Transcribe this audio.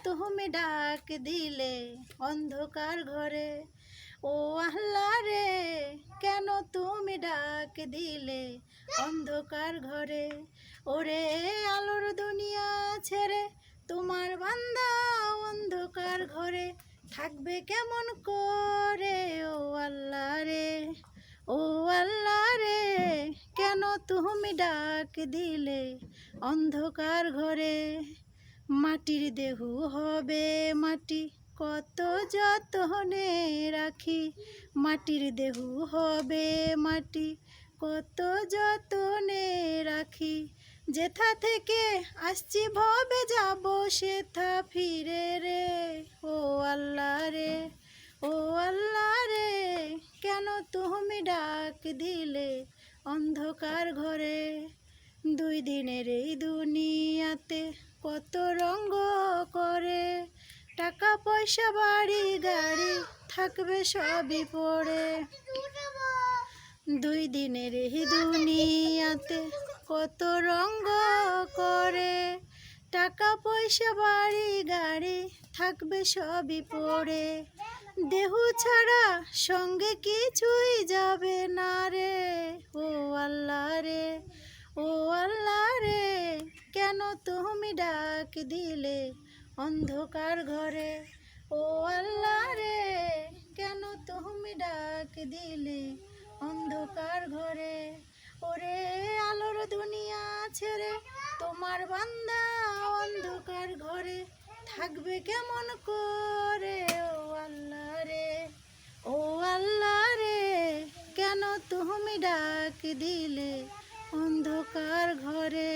তুমি ডাক দিলে অন্ধকার ঘরে? ও আল্লাহ রে, কেন তুমি ডাক দিলে অন্ধকার ঘরে? ওরে আলোর দুনিয়া ছেড়ে তোমার বান্দা অন্ধকার ঘরে থাকবে কেমন করে? ও আল্লাহ রে, ও আল্লাহ রে, কেন তুমি ডাক দিলে অন্ধকার ঘরে? মাটির দেহ হবে মাটি, কত যতনে রাখি। মাটির দেহ হবে মাটি, কত যতনে রাখি। যেথা থেকে আসছি ভবে যাব সেথা ফিরে রে। ও আল্লাহ রে, ও আল্লাহ রে, কেন তুমি ডাক দিলে অন্ধকার ঘরে? দুই দিনের এই দুনিয়াতে কত রঙ্গ করে, টাকা পয়সা বাড়ি গাড়ি থাকবে সবই পড়ে। দুই দিনের এই দুনিয়াতে কত রঙ্গ করে, টাকা পয়সা বাড়ি গাড়ি থাকবে সবই পড়ে। দেহ ছাড়া সঙ্গে কিছুই যাবে না রে। ও আল্লাহ রে, ও আল্লাহ রে, কেন তুমি ডাক দিলে অন্ধকার ঘরে? ও আল্লাহ রে, কেন তুমি ডাক দিলে অন্ধকার ঘরে? ওরে আলোর দুনিয়া ছেড়ে তোমার বান্দা অন্ধকার ঘরে থাকবে কেমন করে? ও আল্লাহ রে, ও আল্লাহ রে, কেন তুমি ডাক দিলে অন্ধকার ঘরে?